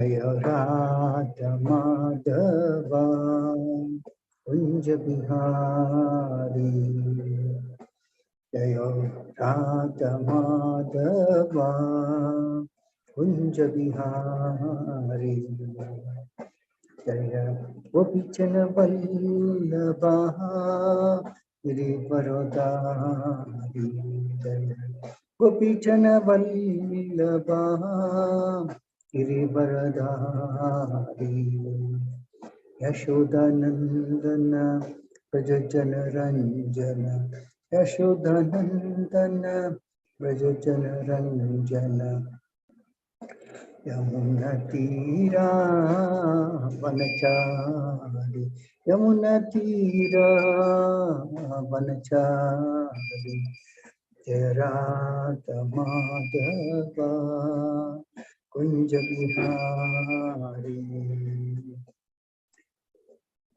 जय राधा माधव कुंज बिहारी, जय राधा माधव कुंज बिहारी, जय गोपीचन वल्लभा गिरिवरधारी, जय गोपीचन वल्लभा गिरिवरधारी, यशोदानंदन व्रज जन रंजन, यशोदानंदन व्रज जन रंजन, यमुना तीरा वनचारी, यमुना तीरा वनचारी, जय राधा माधव कुंज बिहारी।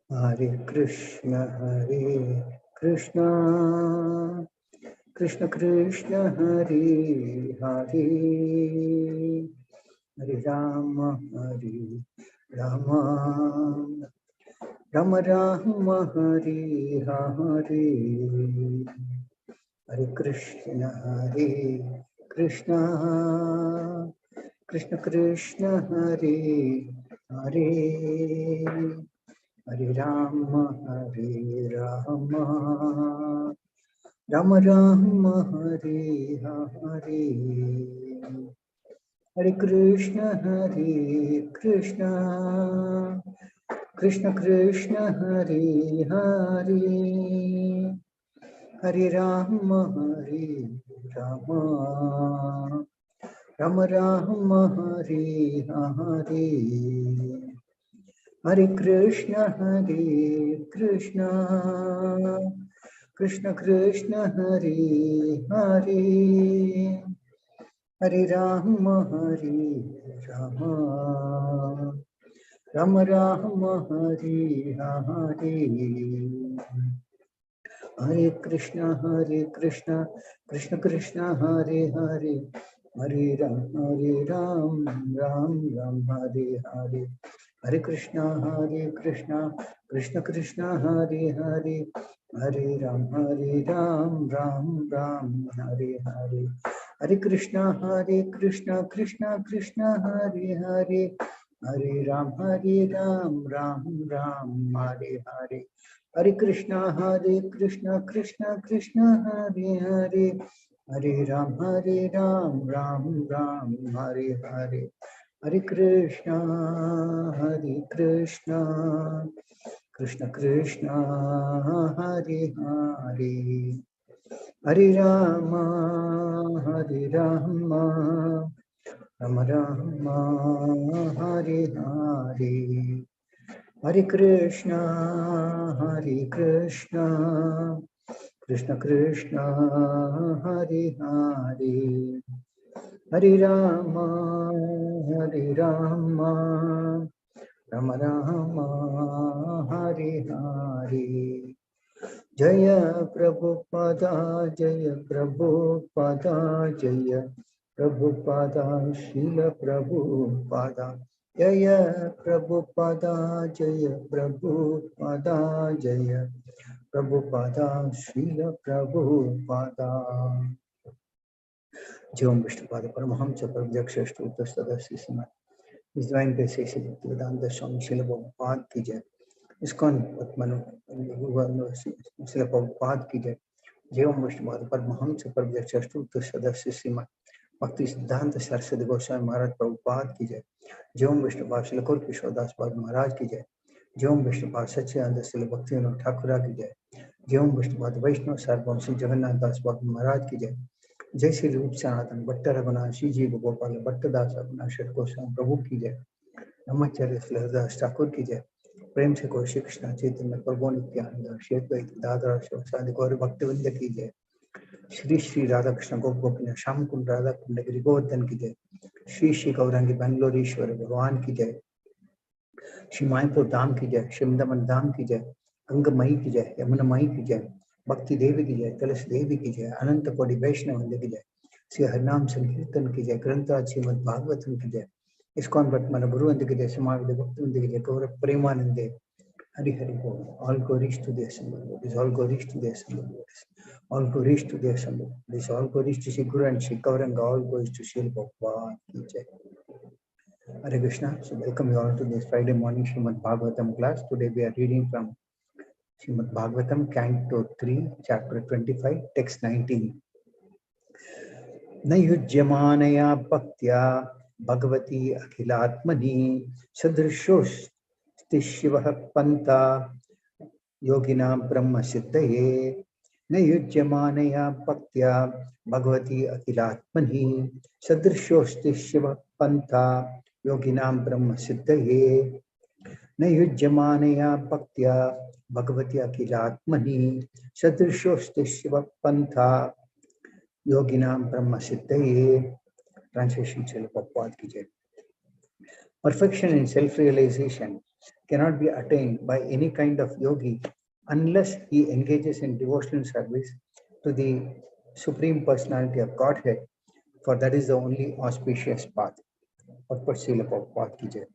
हरे कृष्ण कृष्ण कृष्ण हरे हरे, हरे राम राम राम राम हरे हरे, हरे कृष्ण कृष्ण कृष्ण हरे हरे, हरे राम राम राम राम हरे हरे, हरे कृष्ण कृष्ण कृष्ण हरे हरे, हरे राम राम राम राम हरे हरे, हरे कृष्ण कृष्ण कृष्ण हरे हरे, हरे राम राम राम राम हरे हरे, हरे कृष्ण कृष्ण कृष्ण हरे हरे, हरे राम राम राम हरे हरे, हरे कृष्ण कृष्ण कृष्ण हरे हरे, हरे राम राम राम हरे हरे, हरे कृष्ण कृष्ण कृष्ण हरे हरे, हरे राम राम राम हरे हरे, हरे कृष्ण कृष्ण कृष्ण हरे हरे, हरे राम राम राम हरे हरे, हरे कृष्ण कृष्ण कृष्ण हरे हरे, हरे राम राम राम हरे हरे, हरे कृष्ण कृष्ण कृष्ण हरे हरे, हरे राम राम राम हरे हरे, जय प्रभुपादा जय प्रभुपादा शील प्रभुपादा, जय प्रभुपादा जय प्रभुपादा शील प्रभुपादा, जीवम विष्णुपाद परमहंस प्रत्यक्ष स्तोत्र सदस्य सीमा, इस डिवाइन ग्रेस से भक्तिवेदांत स्वामी शील प्रभुपाद की जय, ISKCON शील प्रभुपाद की जय, जीवम विष्णुपाद परमहंस प्रत्यक्ष स्तोत्र सदस्य सीमा, भक्ति सिद्धांत सरस्वती गोस्वामी महाराज प्रभुपाद की जय, जीवम विष्णुपाद श्री कुल किशोरदास बाबू महाराज की जय, जीवम विष्णुपाद सच्चिदानंद श्री भक्तिविनोद ठाकुर की जय, जीवम विष्णुपाद वैष्णव सार्वभौम श्री जगन्नाथ दास बाबू महाराज की जय, जय श्री रूप सनातन भट्ट रघुनाथ श्री जीव गोपाल भट्टदास रघुनाथ षट गोस्वामी प्रभु की जय, नमश्चर्य श्री हरिदास ठाकुर की जय, प्रेम से कोई श्री कृष्ण चैतन्य प्रभु नित्यानंद श्वेत दादर शिवसादि गौर भक्तवृंद की जय, श्री श्री राधा कृष्ण गोप गोपिन श्याम कुंड राधा कुंड गिरि गोवर्धन की जय, श्री श्री गौरांगी बेंगलोरीश्वर भगवान की जय, श्री मायपुर धाम की जय, श्री वृंदावन धाम की जय, गंगमयी की जय, यमुनामयी की जय, भक्ति देवी की जय, तुलसी देवी की जय, अनंत कोटि वैष्णव वृंद की जय, श्री हरिनाम संकीर्तन की जय, ग्रंथराज श्रीमद् भागवतम की जय, ISKCON but mana Guru Andikide, Samavide Bhakti Andikide, Gaura Premanande, Hari Hari Bol. All glories to the assembled. This all glories to the assembled. All glories to the assembled. This all glories to Shri Guru and Shri Gauranga. All glories to Shri Bhagwan ki jai. Hare Krishna. So welcome you all to this Friday morning Srimad Bhagavatam class. Today we are reading from Srimad Bhagavatam, Canto 3, Chapter 25, Text 19. Nayujyamanaya bhaktya bhagavati akhilatmani sadrishosti shivah panta yoginam brahma siddhaye. Nayujyamanaya bhaktya bhagavati akhilatmani sadrishosti shivah panta yoginam brahma siddhaye. Nayujyamanaya bhaktya bhagavati akhilatmani sadrishosti shivah panta Yoginam Brahma Siddhaye. Translation Srila Prabhupada ki jai. Perfection in self-realization cannot be attained by any kind of yogi unless he engages in devotional service to the Supreme Personality of Godhead, for that is the only auspicious path. Purport Srila Prabhupada ki jai.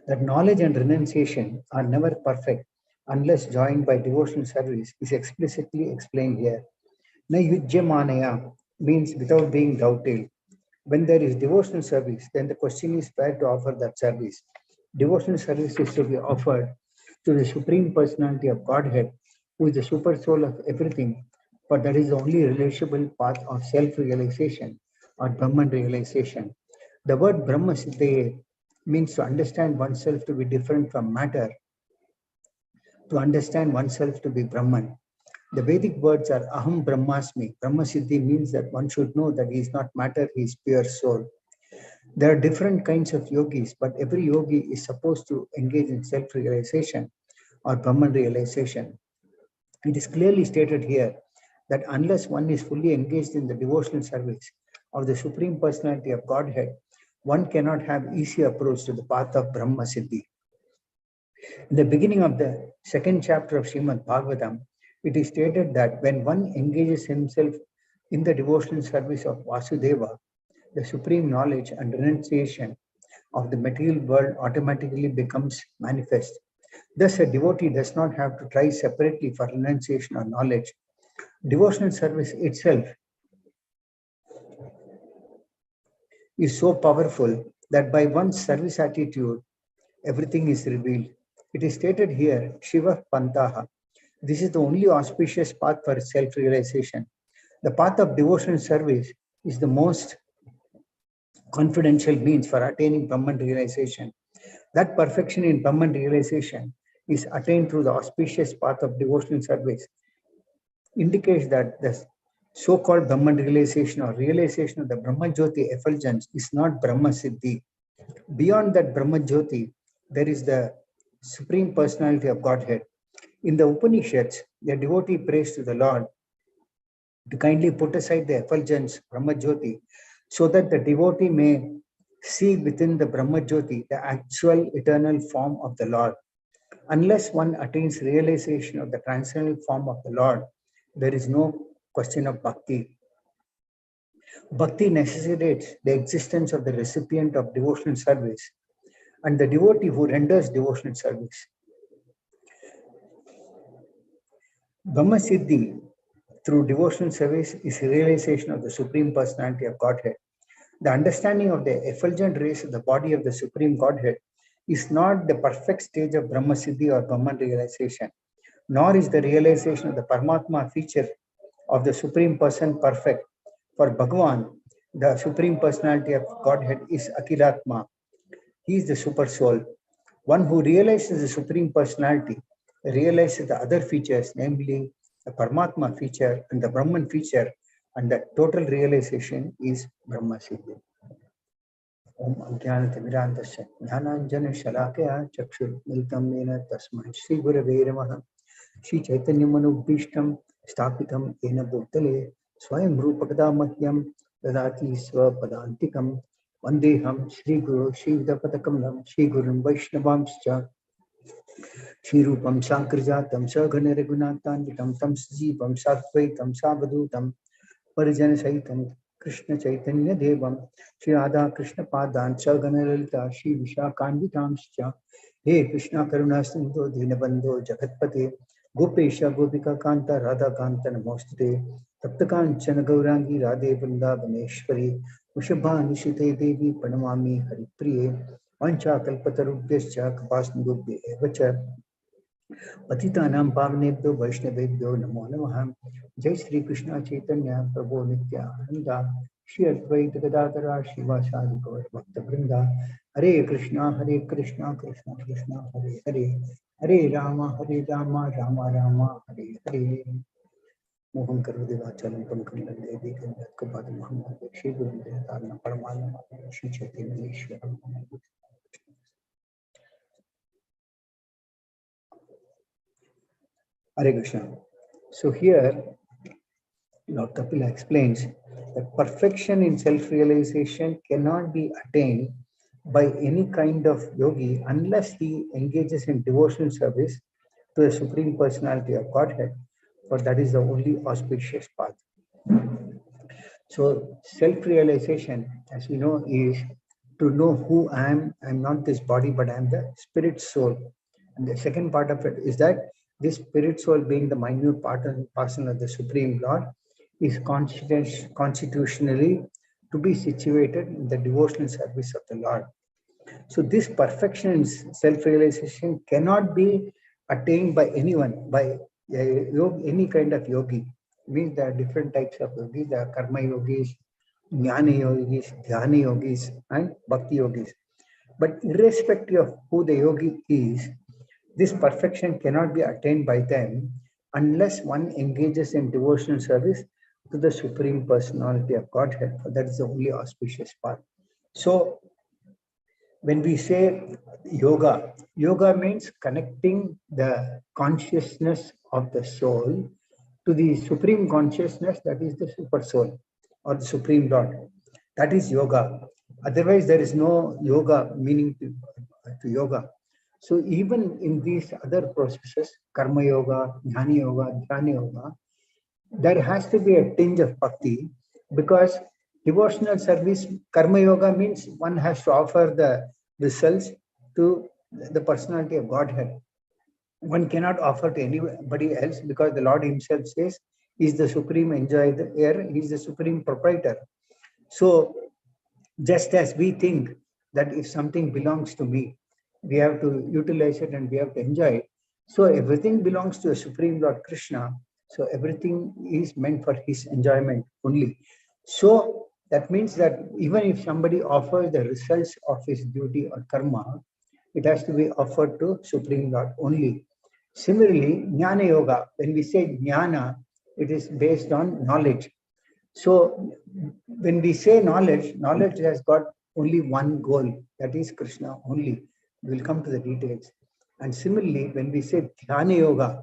That knowledge and renunciation are never perfect unless joined by devotional service is explicitly explained here. Na yujyamanaya means without being doubted. When there is devotional service, then the question is where to offer that service. Devotional service is to be offered to the Supreme Personality of Godhead, who is the super soul of everything, for that is the only realizable path of self-realization or Brahman realization. The word Brahma Siddhaye means to understand oneself to be different from matter, to understand oneself to be Brahman. The Vedic words are Aham Brahmasmi. Brahma Siddhi means that one should know that he is not matter, he is pure soul. There are different kinds of yogis, but every yogi is supposed to engage in self-realization or Brahman realization. It is clearly stated here that unless one is fully engaged in the devotional service of the Supreme Personality of Godhead, one cannot have easy approach to the path of Brahma Siddhi. In the beginning of the second chapter of Srimad Bhagavatam, it is stated that when one engages himself in the devotional service of Vasudeva, the supreme knowledge and renunciation of the material world automatically becomes manifest. Thus, a devotee does not have to try separately for renunciation or knowledge. Devotional service itself is so powerful that by one's service attitude, everything is revealed. It is stated here, Shiva Pantaha. This is the only auspicious path for self-realization. The path of devotional service is the most confidential means for attaining Brahman realization. That perfection in Brahman realization is attained through the auspicious path of devotional service. Indicates that the so-called Brahman realization or realization of the Brahma Jyoti effulgence is not Brahma Siddhi. Beyond that Brahma Jyoti, there is the Supreme Personality of Godhead. In the Upanishads, the devotee prays to the Lord to kindly put aside the effulgence Brahma Jyoti so that the devotee may see within the Brahma Jyoti the actual eternal form of the Lord. Unless one attains realization of the transcendental form of the Lord, there is no question of bhakti. Bhakti necessitates the existence of the recipient of devotional service and the devotee who renders devotional service. Brahma Siddhi through devotional service is realization of the Supreme Personality of Godhead. The understanding of the effulgent rays of the body of the Supreme Godhead is not the perfect stage of Brahma Siddhi or Brahman realization, nor is the realization of the Paramatma feature of the Supreme Person perfect. For Bhagavan, the Supreme Personality of Godhead is Akhilatma. He is the Super Soul. One who realizes the Supreme Personality realizes the other features, namely the Paramatma feature and the Brahman feature, and the total realization is Brahma Siddhi. Om Ajnanatimidandasya Jnananjana Shalakaya Chakshurmilitam Yena Tasmai Shri Gurave Namaha. Shri Chaitanya Manubhishtam Sthapitam Yena Bhutale Swayam Rupakada Mahyam Dadati Swapadantikam Vandeham Shri Guru Shri Vidapatakam Shri Gurum Vaishnavamscha Shri Rupam Sankarjatam Saghana Raghunathanvitam Tam Sajivam Satvaitam Savadutam Parijana Sahitam Krishna Chaitanya Devam, Shri Radha Krishna Padancha Ganalalita, Shri Vishakandhitamscha, He Krishna Karuna Sindhu Dinabandhu Jagatpate, Gopesha Gopika Kanta Radha Kanta Namostate, Taptakanchana Gaurangi Radhe Vrindavaneshwari, Ushabha Nishite Devi Pranamami Haripriye, Vancha Kalpatarubhyascha Kapasnubhye Evacha, पतितानां पावनेभ्यो वैष्णवेभ्यो नमो नमः। जय श्री कृष्ण चैतन्य प्रभु नित्यानंद, श्री अद्वैत गदाधर श्रीवासादि गौर भक्तवृंद। हरे कृष्णा कृष्णा कृष्णा हरे हरे, हरे राम राम राम हरे हरे। मोहन करोति वाचालं पंकं लंघयते देहिकं श्री गुरुदेव परमानंद श्री चैतन्य ईश्वर। Hare Krishna. So here, Lord Kapila explains that perfection in self-realization cannot be attained by any kind of yogi unless he engages in devotional service to the Supreme Personality of Godhead, for that is the only auspicious path. So self-realization, as we know, is to know who I am. I am not this body, but I am the spirit soul. And the second part of it is that this spirit soul, being the minute part and parcel of the Supreme Lord, is constitutionally to be situated in the devotional service of the Lord. So this perfection in self-realization cannot be attained by anyone, by any kind of yogi. It means there are different types of yogis. There are karma yogis, jnana yogis, dhyana yogis, and bhakti yogis. But irrespective of who the yogi is, this perfection cannot be attained by them unless one engages in devotional service to the Supreme Personality of Godhead. That is the only auspicious path. So when we say yoga, yoga means connecting the consciousness of the soul to the supreme consciousness, that is the super soul or the Supreme Lord. That is yoga. Otherwise, there is no yoga meaning to yoga. So even in these other processes, karma yoga, jnana yoga, dhyana yoga, there has to be a tinge of bhakti, because devotional service, karma yoga means one has to offer the results to the personality of Godhead. One cannot offer to anybody else, because the Lord himself says he is the supreme enjoyer, he is the supreme proprietor. So just as we think that if something belongs to me, we have to utilize it and we have to enjoy it. So everything belongs to the Supreme Lord Krishna. So everything is meant for his enjoyment only. So that means that even if somebody offers the results of his duty or karma, it has to be offered to Supreme Lord only. Similarly, Jnana Yoga, when we say Jnana, it is based on knowledge. So when we say knowledge, knowledge has got only one goal, that is Krishna only. We will come to the details. And similarly, when we say Dhyana Yoga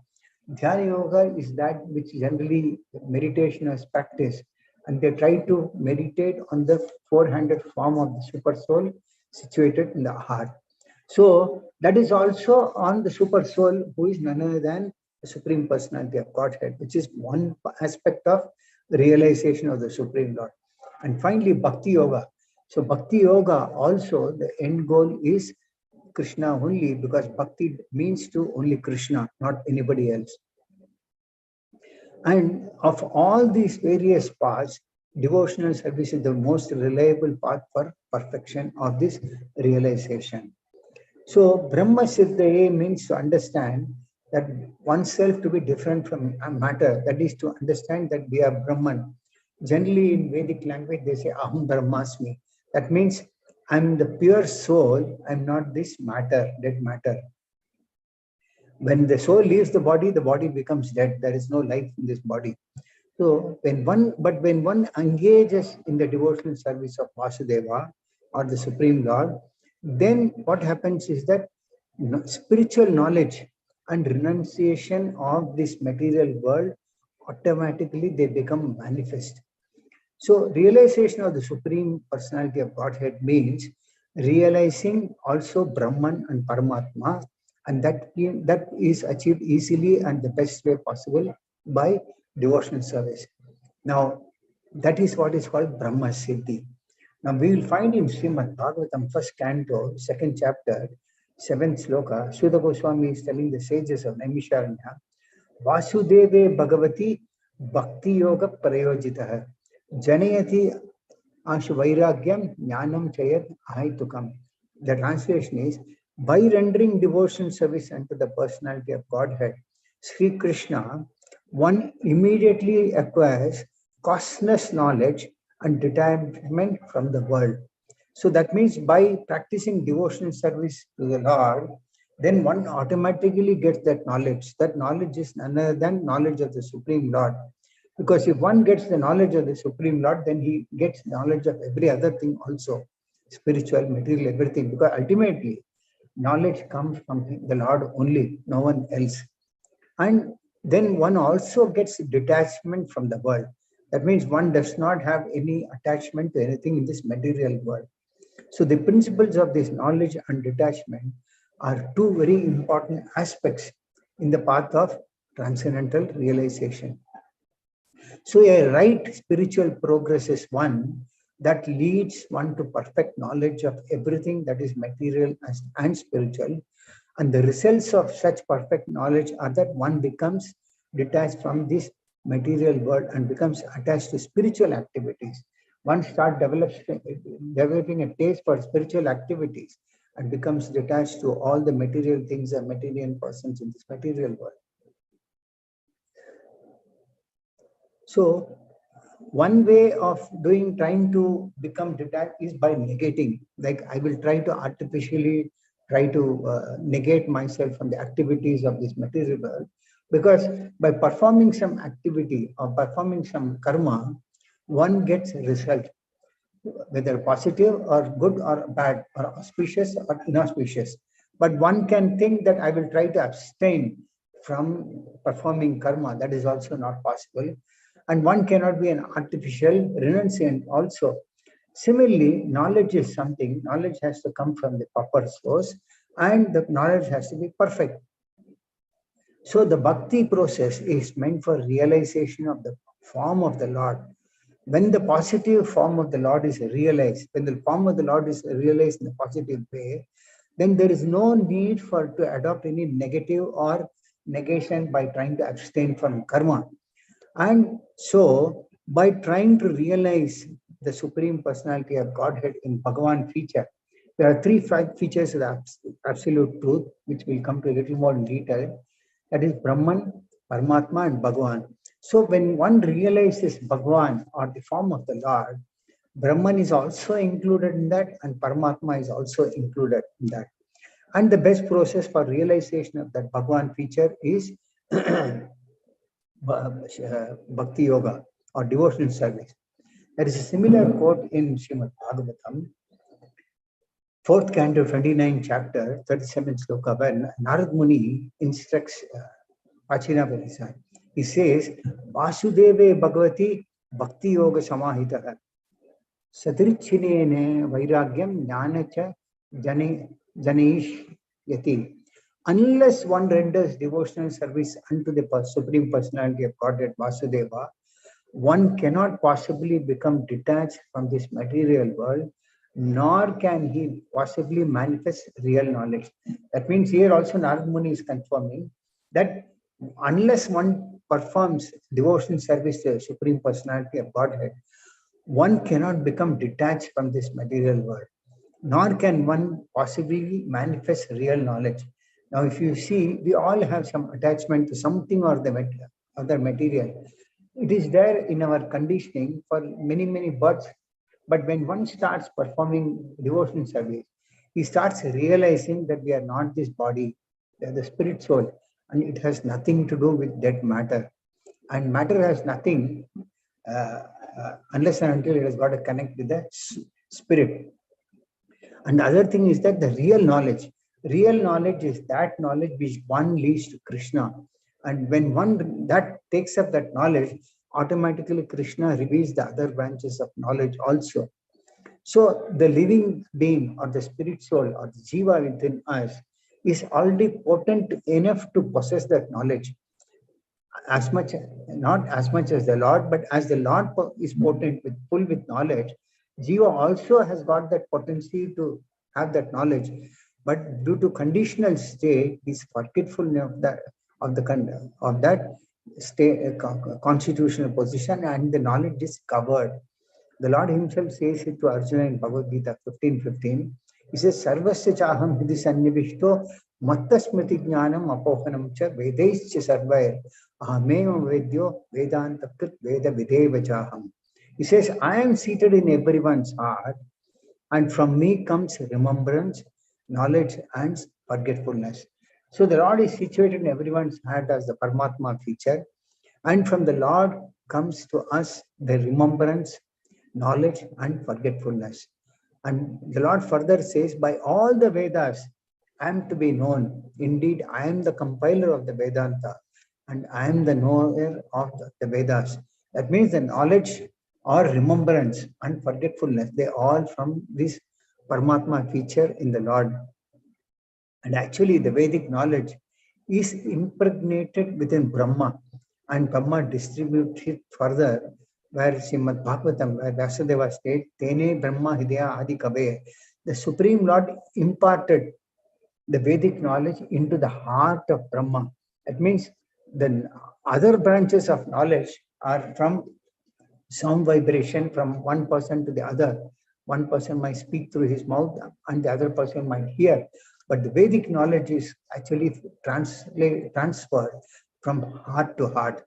is that which generally meditation is practiced, and they try to meditate on the four-handed form of the super soul situated in the heart. So that is also on the super soul, who is none other than the Supreme Personality of Godhead, which is one aspect of the realization of the Supreme Lord. And finally, Bhakti Yoga. So Bhakti Yoga also, the end goal is Krishna only, because Bhakti means to only Krishna, not anybody else. And of all these various paths, devotional service is the most reliable path for perfection of this realization. So Brahma Siddhaya means to understand that oneself to be different from matter, that is to understand that we are Brahman. Generally in Vedic language they say Aham Brahmasmi. That means I'm the pure soul, I'm not this matter, dead matter. When the soul leaves the body becomes dead. There is no life in this body. So when one engages in the devotional service of Vasudeva or the Supreme Lord, then what happens is that spiritual knowledge and renunciation of this material world, automatically they become manifest. So realization of the Supreme Personality of Godhead means realizing also Brahman and Paramatma, and that is achieved easily and the best way possible by devotional service. Now, That is what is called Brahma Siddhi. Now we will find in Srimad Bhagavatam, first canto, second chapter, seventh sloka, Shuddha Goswami is telling the sages of Naimisharanya, Vasudeve Bhagavati Bhakti Yoga Prayojitaha Janayati Ashu Vairagyam Jnanam Chayat Ahaitukam. The translation is, by rendering devotion service unto the personality of Godhead, Sri Krishna, one immediately acquires costless knowledge and detachment from the world. So that means by practicing devotional service to the Lord, then one automatically gets that knowledge. That knowledge is none other than knowledge of the Supreme Lord. Because if one gets the knowledge of the Supreme Lord, then he gets knowledge of every other thing also, spiritual, material, everything. Because ultimately, knowledge comes from the Lord only, no one else. And then one also gets detachment from the world. That means one does not have any attachment to anything in this material world. So the principles of this knowledge and detachment are two very important aspects in the path of transcendental realization. So a right spiritual progress is one that leads one to perfect knowledge of everything that is material and spiritual. And the results of such perfect knowledge are that one becomes detached from this material world and becomes attached to spiritual activities. One starts developing a taste for spiritual activities and becomes detached to all the material things and material persons in this material world. So one way of trying to become detached is by negating. Like I will try to artificially try to negate myself from the activities of this material world, because by performing some activity or performing some karma, one gets a result, whether positive or good or bad or auspicious or inauspicious. But one can think that I will try to abstain from performing karma. That is also not possible. And one cannot be an artificial renunciant also. Similarly, knowledge is something, knowledge has to come from the proper source and the knowledge has to be perfect. So the bhakti process is meant for realization of the form of the Lord. When the positive form of the Lord is realized, when the form of the Lord is realized in a positive way, then there is no need for to adopt any negative or negation by trying to abstain from karma. And so, by trying to realize the Supreme Personality of Godhead in Bhagavan feature, there are three features of the absolute truth, which will come to a little more in detail. That is Brahman, Paramatma, and Bhagavan. So, when one realizes Bhagavan or the form of the Lord, Brahman is also included in that, and Paramatma is also included in that. And the best process for realization of that Bhagavan feature is Bhakti Yoga or devotional service. There is a similar quote in Srimad Bhagavatam, 4th canto, 29th chapter, 37th sloka, when Narad Muni instructs Pachina Parisa. He says, Vasudeve Bhagavati Bhakti Yoga Samahitaha Sadrichinene Vairagyam Jnanacha Janaish Yati. Unless one renders devotional service unto the Supreme Personality of Godhead Vasudeva, one cannot possibly become detached from this material world, nor can he possibly manifest real knowledge. That means here also Narad Muni is confirming that unless one performs devotional service to the Supreme Personality of Godhead, one cannot become detached from this material world, nor can one possibly manifest real knowledge. Now, if you see, we all have some attachment to something or the other material. It is there in our conditioning for many, many births. But when one starts performing devotional service, he starts realizing that we are not this body, we are the spirit soul, and it has nothing to do with that matter. And matter has nothing unless and until it has got to connect with the spirit. And the other thing is that the real knowledge is that knowledge which one leads to Krishna. And when one that takes up that knowledge, automatically Krishna reveals the other branches of knowledge also. So the living being or the spirit soul or the jiva within us is already potent enough to possess that knowledge. as much, not as much as the Lord, but as the Lord is potent with full with knowledge, Jiva also has got that potency to have that knowledge. But due to conditional state, is forgetful of that state, constitutional position, and the knowledge is covered. The Lord himself says it to Arjuna in Bhagavad Gita 15:15. He says, Sarvasya chaham hidi sannivishto mattasmriti jnanam apohanam cha vedaischa sarvair ahameva vedyo vedanta krit veda videva chaham. He says, I am seated in everyone's heart, and from me comes remembrance, knowledge, and forgetfulness. So the Lord is situated in everyone's heart as the Paramatma feature, and from the Lord comes to us the remembrance, knowledge, and forgetfulness. And the Lord further says, by all the Vedas, I am to be known. Indeed, I am the compiler of the Vedanta, and I am the knower of the Vedas. That means the knowledge or remembrance and forgetfulness, they all from this Paramatma feature in the Lord. And actually, the Vedic knowledge is impregnated within Brahma, and Brahma distributes it further, where Srimad Bhagavatam, where Vyasadeva states, Tene Brahma Hidaya Adi Kabe, the Supreme Lord imparted the Vedic knowledge into the heart of Brahma. That means the other branches of knowledge are from sound vibration from one person to the other. One person might speak through his mouth and the other person might hear. But the Vedic knowledge is actually transferred from heart to heart.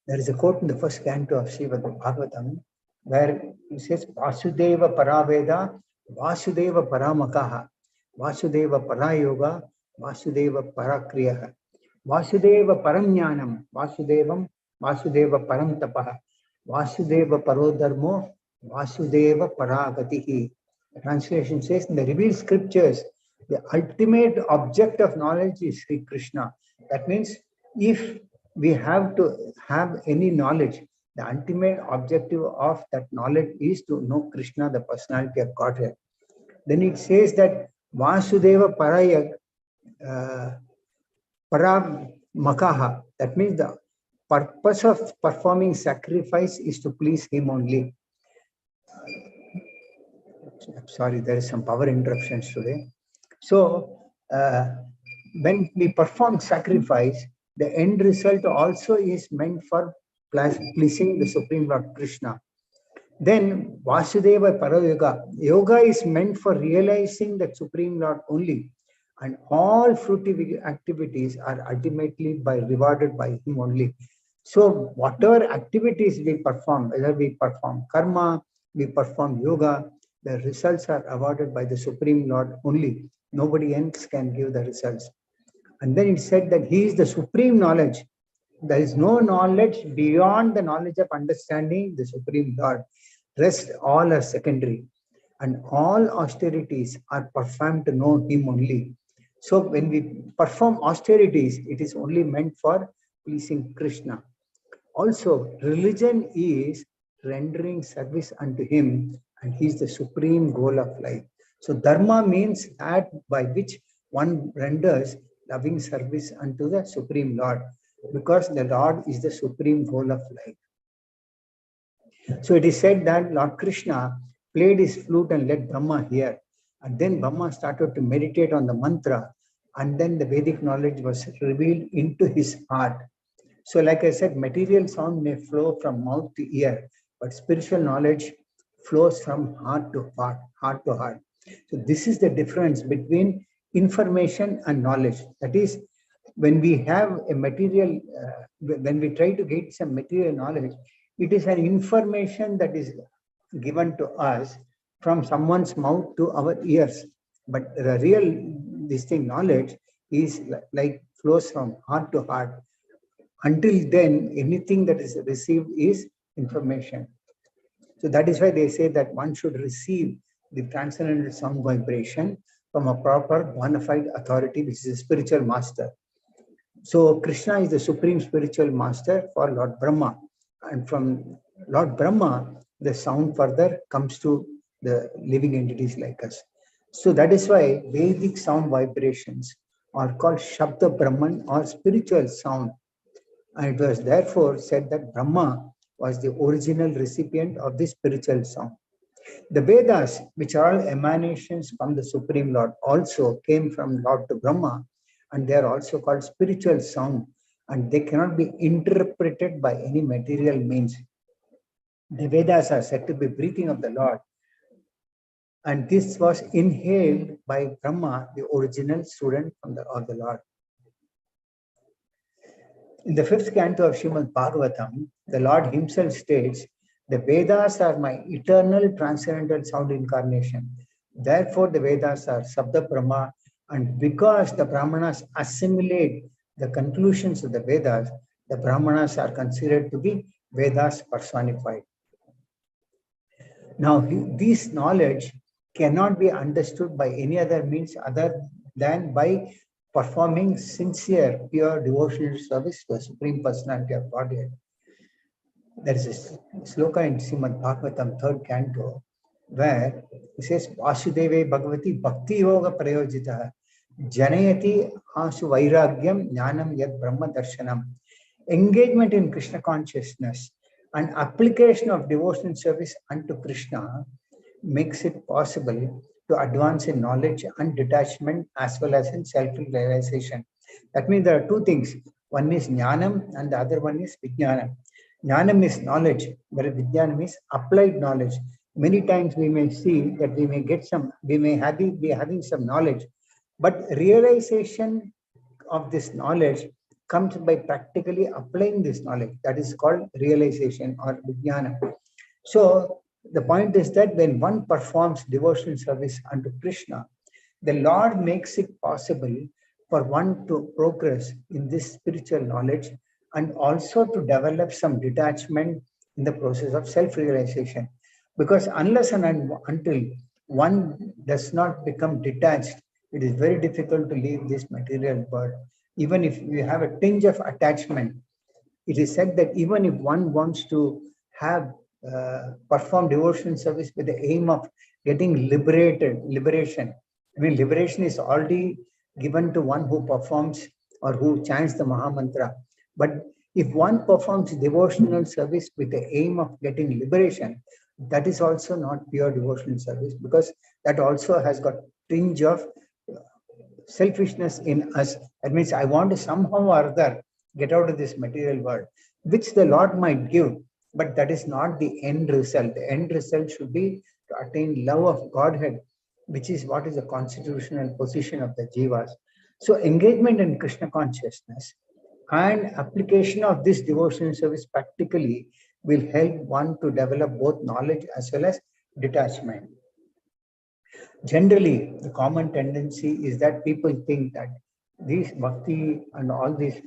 There is a quote in the first canto of Srimad Bhagavatam where he says, Vasudeva Paraveda, Vasudeva Paramakaha, Vasudeva Parayoga, Vasudeva Parakriyaha, Vasudeva Paramnyanam, Vasudevam, Vasudeva Paramtapaha, Vasudeva Parodharmo, Vasudeva Paragatihi. The translation says, in the revealed scriptures, the ultimate object of knowledge is Sri Krishna. That means if we have to have any knowledge, the ultimate objective of that knowledge is to know Krishna, the personality of Godhead. Then it says that Vasudeva Parayag Paramakaha. That means the purpose of performing sacrifice is to please him only. I'm sorry, there is some power interruptions today. So when we perform sacrifice, the end result also is meant for pleasing the Supreme Lord Krishna. Then Vasudeva Parayoga. Yoga is meant for realizing the Supreme Lord only. And all fruitive activities are ultimately rewarded by him only. So whatever activities we perform, whether we perform karma, we perform yoga, the results are awarded by the Supreme Lord only. Nobody else can give the results. And then it said that he is the supreme knowledge. There is no knowledge beyond the knowledge of understanding the Supreme Lord. Rest all are secondary. And all austerities are performed to know him only. So when we perform austerities, it is only meant for pleasing Krishna. Also, religion is rendering service unto him, and he is the supreme goal of life. So dharma means that by which one renders loving service unto the Supreme Lord, because the Lord is the supreme goal of life. So it is said that Lord Krishna played his flute and let Brahma hear. And then Brahma started to meditate on the mantra, and then the Vedic knowledge was revealed into his heart. So like I said, material sound may flow from mouth to ear, but spiritual knowledge flows from heart to heart, heart to heart. So this is the difference between information and knowledge. That is, when we have a material, when we try to get some material knowledge, it is an information that is given to us from someone's mouth to our ears. But the real knowledge is like flows from heart to heart. Until then, anything that is received is information. So that is why they say that one should receive the transcendental sound vibration from a proper bona fide authority, which is a spiritual master. So Krishna is the supreme spiritual master for Lord Brahma. And from Lord Brahma, the sound further comes to the living entities like us. So that is why Vedic sound vibrations are called Shabda Brahman or spiritual sound. And it was therefore said that Brahma was the original recipient of this spiritual sound. The Vedas, which are all emanations from the Supreme Lord, also came from Lord to Brahma, and they are also called spiritual sound, and they cannot be interpreted by any material means. The Vedas are said to be breathing of the Lord, and this was inhaled by Brahma, the original student of the Lord. In the 5th canto of Srimad Bhagavatam, the Lord himself states, the Vedas are my eternal transcendental sound incarnation. Therefore, the Vedas are Sabda Brahma, and because the Brahmanas assimilate the conclusions of the Vedas, the Brahmanas are considered to be Vedas personified. Now, this knowledge cannot be understood by any other means other than by performing sincere, pure devotional service to the Supreme Personality of Godhead. There is a sloka in Srimad Bhagavatam, 3rd canto, where it says, Vasudeve Bhagavati Bhakti Yoga Prayojita Janayati Asu Vairagyam Jnanam Yad Brahma Darshanam. Engagement in Krishna consciousness and application of devotional service unto Krishna makes it possible to advance in knowledge and detachment as well as in self-realization. That means there are two things. One is Jnanam and the other one is Vijnanam. Jnanam is knowledge, whereas Vijnanam is applied knowledge. Many times we may see that we may be having some knowledge, but realization of this knowledge comes by practically applying this knowledge. That is called realization or Vijnanam. So the point is that when one performs devotional service unto Krishna, the Lord makes it possible for one to progress in this spiritual knowledge and also to develop some detachment in the process of self-realization. Because unless and until one does not become detached, it is very difficult to leave this material world. Even if you have a tinge of attachment, it is said that even if one wants to have perform devotional service with the aim of getting liberation. I mean, liberation is already given to one who performs or who chants the Mahamantra. But if one performs devotional service with the aim of getting liberation, that is also not pure devotional service, because that also has got tinge of selfishness in us. That means I want to somehow or other get out of this material world, which the Lord might give, but that is not the end result. The end result should be to attain love of Godhead, which is what is the constitutional position of the jivas. So engagement in Krishna consciousness and application of this devotional service practically will help one to develop both knowledge as well as detachment. Generally, the common tendency is that people think that these bhakti and all these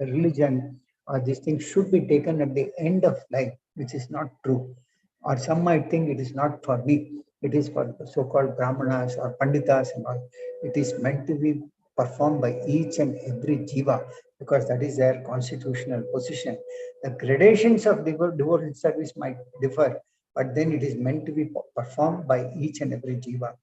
religion or these things should be taken at the end of life, which is not true. Or some might think it is not for me, it is for the so-called brahmanas or panditas and all. It is meant to be performed by each and every jiva, because that is their constitutional position. The gradations of devotional service might differ, but then it is meant to be performed by each and every jiva.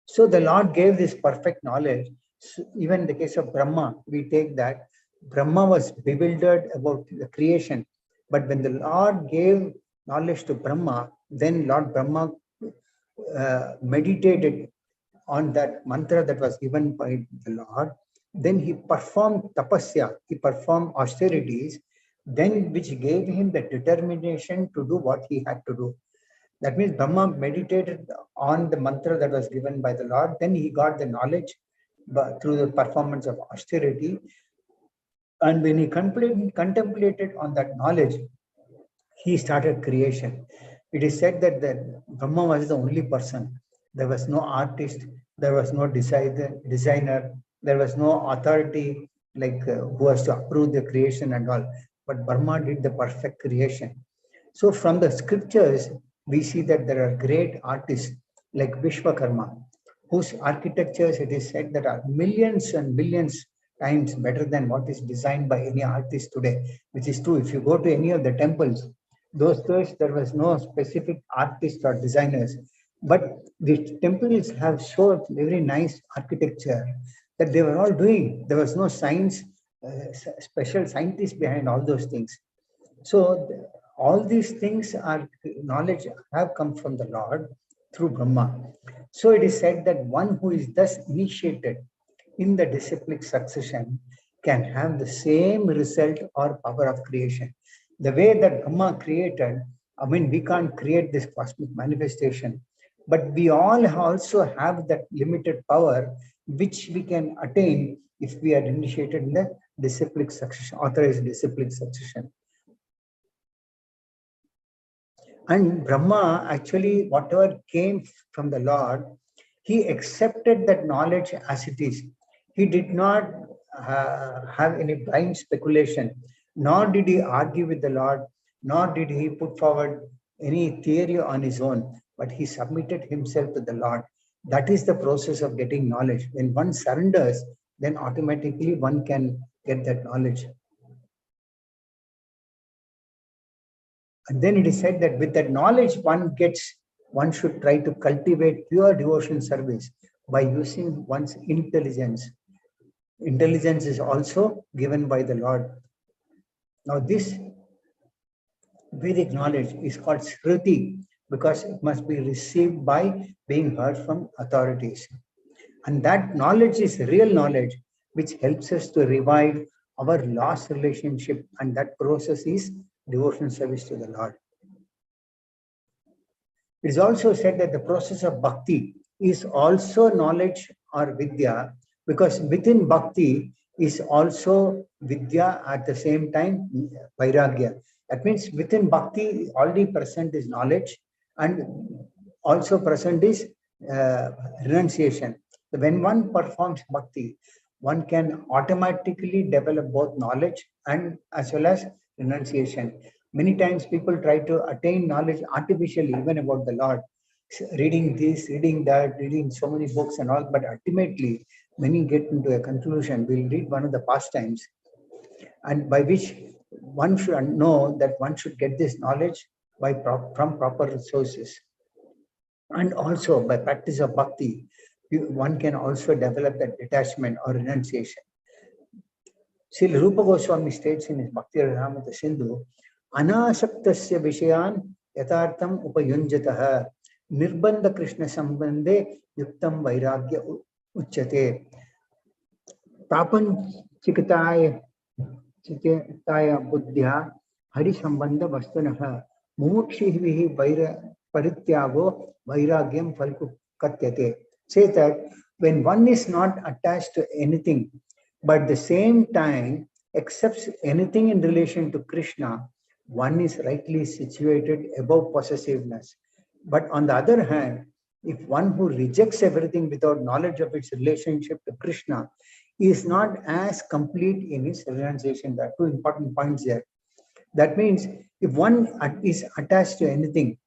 So the Lord gave this perfect knowledge. So even in the case of Brahma, we take that Brahma was bewildered about the creation. But when the Lord gave knowledge to Brahma, then Lord Brahma meditated on that mantra that was given by the Lord. Then he performed tapasya, he performed austerities, then which gave him the determination to do what he had to do. That means Brahma meditated on the mantra that was given by the Lord. Then he got the knowledge through the performance of austerity. And when he contemplated on that knowledge, he started creation. It is said that Brahma was the only person. There was no artist, there was no designer, there was no authority like who was to approve the creation and all. But Brahma did the perfect creation. So from the scriptures, we see that there are great artists like Vishwakarma, whose architectures, it is said, that are millions and millions times better than what is designed by any artist today, which is true. If you go to any of the temples, those days there was no specific artist or designers. But the temples have so very nice architecture that they were all doing. There was no science, special scientists behind all those things. So all these things are knowledge have come from the Lord through Brahma. So it is said that one who is thus initiated in the disciplic succession can have the same result or power of creation. The way that Brahma created, I mean, we can't create this cosmic manifestation, but we all also have that limited power which we can attain if we are initiated in the disciplic succession, authorized disciplic succession. And Brahma, actually, whatever came from the Lord, he accepted that knowledge as it is. He did not have any blind speculation, nor did he argue with the Lord, nor did he put forward any theory on his own, but he submitted himself to the Lord. That is the process of getting knowledge. When one surrenders, then automatically one can get that knowledge. And then it is said that with that knowledge one should try to cultivate pure devotion service by using one's intelligence. Intelligence is also given by the Lord. Now this Vedic knowledge is called Shruti because it must be received by being heard from authorities. And that knowledge is real knowledge which helps us to revive our lost relationship, and that process is devotion service to the Lord. It is also said that the process of bhakti is also knowledge or vidya, because within bhakti is also vidya at the same time vairagya. That means within bhakti already present is knowledge, and also present is renunciation. So when one performs bhakti, one can automatically develop both knowledge and as well as renunciation. Many times people try to attain knowledge artificially, even about the Lord, reading this, reading that, reading so many books and all, but ultimately many get into a conclusion. We'll read one of the pastimes, and by which one should know that one should get this knowledge from proper sources. And also by practice of bhakti, one can also develop that detachment or renunciation. Srila Rupa Goswami states in his Bhakti Rasamrita Sindhu, Anasaktasya Vishayan Yatartham Upayunjataha Nirbandha Krishna Sambandhe Yuktam Vairagya Uchyate Prapanchikataya Buddhya Hari Sambandha Vastunaha Mumukshihvihi Parityago Vairagyam Falku Katyate. Say that when one is not attached to anything, but at the same time accepts anything in relation to Krishna, one is rightly situated above possessiveness. But on the other hand, if one who rejects everything without knowledge of its relationship to Krishna is not as complete in his realization. There are two important points there. That means if one is attached to anything,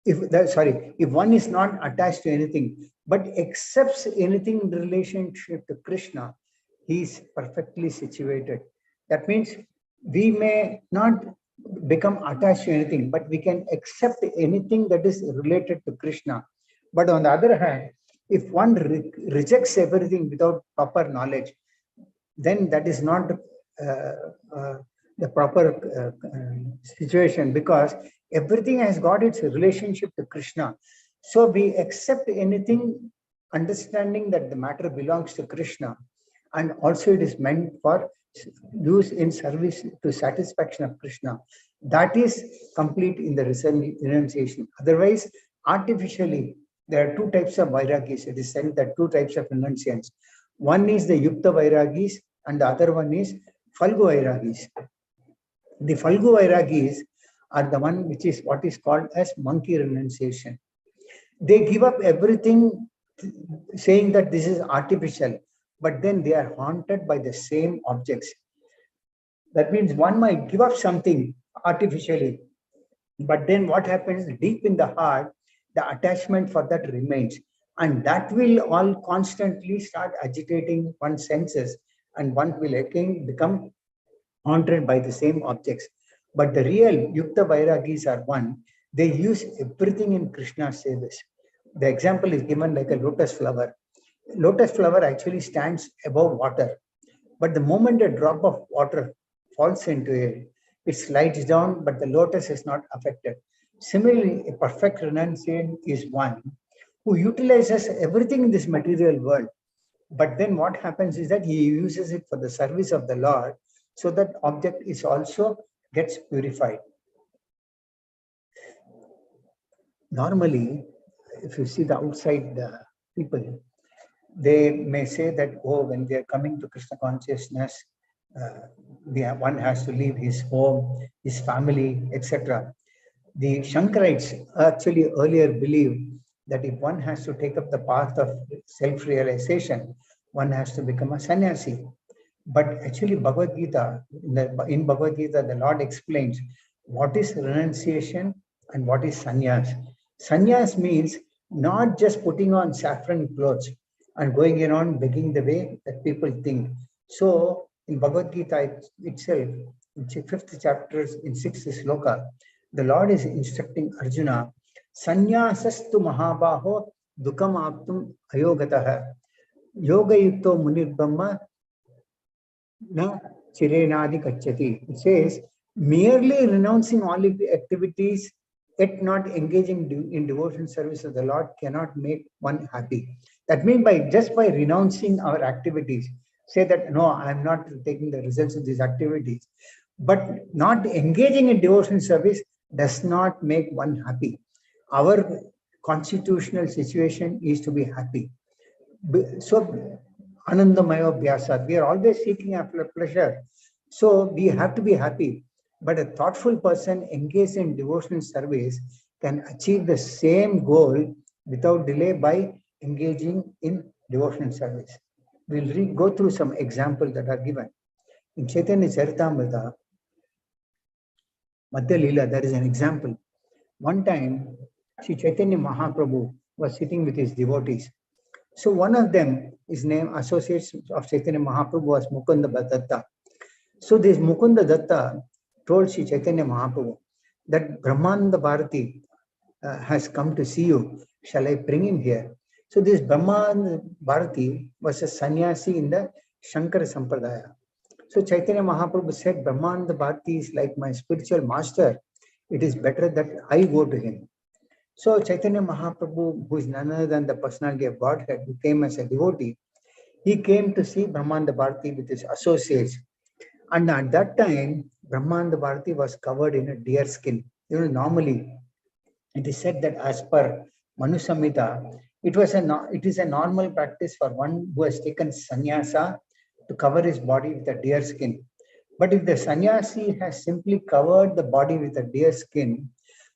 if one is not attached to anything, but accepts anything in relationship to Krishna, he is perfectly situated. That means we may not become attached to anything, but we can accept anything that is related to Krishna. But on the other hand, if one rejects everything without proper knowledge, then that is not the proper situation, because everything has got its relationship to Krishna. So we accept anything understanding that the matter belongs to Krishna, and also it is meant for use in service to satisfaction of Krishna. That is complete in the renunciation. Otherwise, artificially, there are two types of vairagis. It is said that two types of renunciants. One is the yukta vairagis, and the other one is falgu vairagis. The falgu vairagis are the one which is what is called as monkey renunciation. They give up everything, saying that this is artificial, but then they are haunted by the same objects. That means one might give up something artificially, but then what happens deep in the heart, the attachment for that remains, and that will all constantly start agitating one's senses, and one will again become haunted by the same objects. But the real Yukta Vairagis are one. They use everything in Krishna's service. The example is given like a lotus flower. Lotus flower actually stands above water. But the moment a drop of water falls into it, it slides down, but the lotus is not affected. Similarly, a perfect renunciant is one who utilizes everything in this material world. But then what happens is that he uses it for the service of the Lord, so that object is also gets purified. Normally, if you see the outside people, they may say that, oh, when they are coming to Krishna consciousness, one has to leave his home, his family, etc. The Shankarites actually earlier believed that if one has to take up the path of self-realization, one has to become a sannyasi. But actually, Bhagavad Gita, in Bhagavad Gita, the Lord explains what is renunciation and what is sannyas. Sannyas means not just putting on saffron clothes and going around begging the way that people think. So, in Bhagavad Gita itself, in 5th chapter, in 6th sloka, the Lord is instructing Arjuna, Sannyasastu Mahabaho Dukam Aptum Ayogataha Yoga Yukto Munir Brahma Na Chirenadi Kachati. It says, merely renouncing all the activities, yet not engaging in devotion service of the Lord cannot make one happy. That means just by renouncing our activities, say that, no, I'm not taking the results of these activities. But not engaging in devotion service does not make one happy. Our constitutional situation is to be happy. So, Anandamaya Vyasa, we are always seeking after pleasure. So, we have to be happy. But a thoughtful person engaged in devotional service can achieve the same goal without delay by engaging in devotional service. We'll go through some examples that are given. In Chaitanya Charitamrita, Madhya Leela, there is an example. One time, Sri Chaitanya Mahaprabhu was sitting with his devotees. So one of them, his name, associates of Chaitanya Mahaprabhu, was Mukunda Datta. So this Mukunda Datta told Sri Chaitanya Mahaprabhu that Brahmananda Bharati has come to see you. Shall I bring him here? So this Brahmananda Bharati was a sannyasi in the Shankara Sampradaya. So Chaitanya Mahaprabhu said, Brahmananda Bharati is like my spiritual master. It is better that I go to him. So Chaitanya Mahaprabhu, who is none other than the personality of Godhead, who came as a devotee, he came to see Brahmananda Bharati with his associates. And at that time, Brahmananda Bharati was covered in a deer skin. Normally, it is said that as per Manu Samhita, it is a normal practice for one who has taken sannyasa to cover his body with a deer skin. But if the sannyasi has simply covered the body with a deer skin,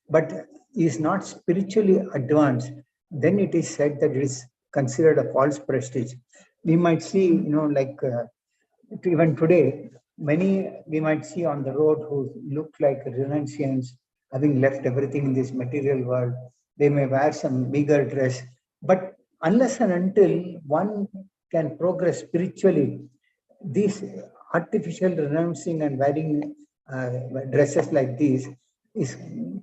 but is not spiritually advanced, then it is said that it is considered a false prestige. We might see, even today, many we might see on the road who look like renunciants, having left everything in this material world. They may wear some meager dress, but unless and until one can progress spiritually, these artificial renouncing and wearing dresses like these is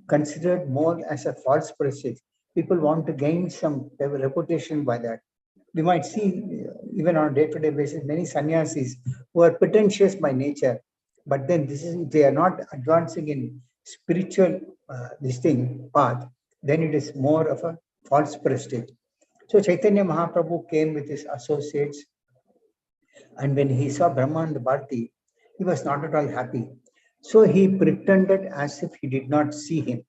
considered more as a false prestige. People want to gain some reputation by that. We might see even on a day-to-day basis many sannyasis who are pretentious by nature, but then they are not advancing in spiritual path. Then it is more of a false prestige. So Chaitanya Mahaprabhu came with his associates, and when he saw Brahmananda Bharati, he was not at all happy. So he pretended as if he did not see him.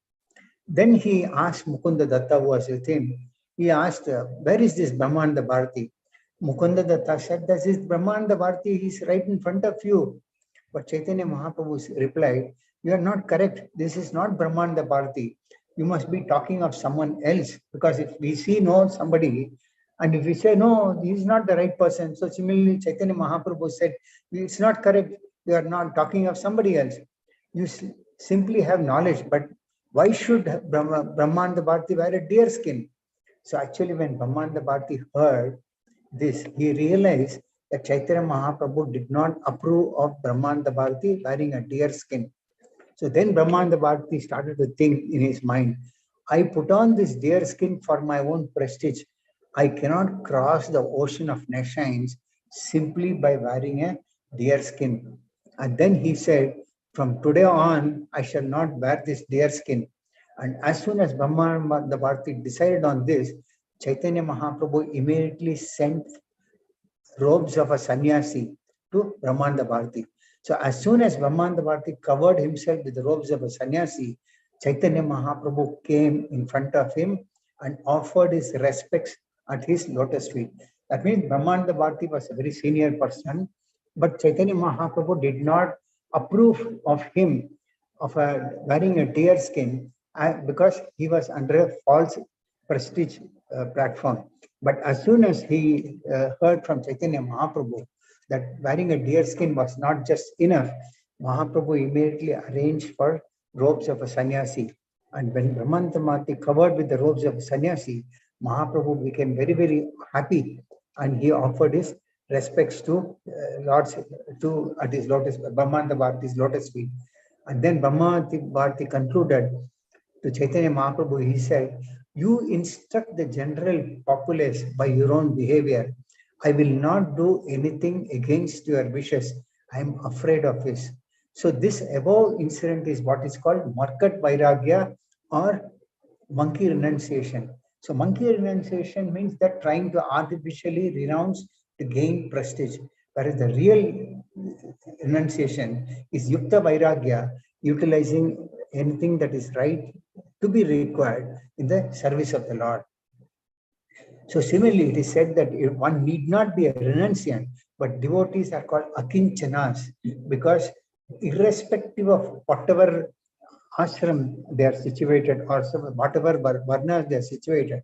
Then he asked Mukunda Datta, who was with him, he asked, where is this Brahmananda Bharati? Mukunda Datta said, this is Brahmananda Bharati, he's right in front of you. But Chaitanya Mahaprabhu replied, you are not correct. This is not Brahmananda Bharati. You must be talking of someone else. Because if we see somebody, and if we say, no, he is not the right person. So similarly, Chaitanya Mahaprabhu said, it's not correct. You are not talking of somebody else. You simply have knowledge, but why should Brahmananda Bharati wear a deer skin? So actually when Brahmananda Bharati heard this, he realized that Chaitanya Mahaprabhu did not approve of Brahmananda Bharati wearing a deer skin. So then Brahmananda Bharati started to think in his mind, I put on this deer skin for my own prestige. I cannot cross the ocean of nations simply by wearing a deer skin. And then he said, from today on, I shall not wear this deer skin. And as soon as Brahmananda Bharati decided on this, Chaitanya Mahaprabhu immediately sent robes of a sannyasi to Brahmananda Bharati. So as soon as Brahmananda Bharati covered himself with the robes of a sannyasi, Chaitanya Mahaprabhu came in front of him and offered his respects at his lotus feet. That means Brahmananda Bharati was a very senior person, but Chaitanya Mahaprabhu did not approve of him of wearing a deer skin because he was under a false prestige platform. But as soon as he heard from Chaitanya Mahaprabhu that wearing a deer skin was not just enough, Mahaprabhu immediately arranged for robes of a sannyasi. And when Brahmananda Bharati covered with the robes of a sannyasi, Mahaprabhu became very, very happy, and he offered his respects to Lord's to at his lotus Brahmananda Bharati's lotus feet. And then Brahmananda Bharati concluded to Chaitanya Mahaprabhu, he said, you instruct the general populace by your own behavior. I will not do anything against your wishes. I am afraid of this. So this above incident is what is called Markat Vairagya or monkey renunciation. So monkey renunciation means that trying to artificially renounce to gain prestige, whereas the real renunciation is Yukta Vairagya, utilizing anything that is right to be required in the service of the Lord. So similarly, it is said that one need not be a renunciant, but devotees are called akinchanas because irrespective of whatever ashram they are situated or whatever varnas they are situated,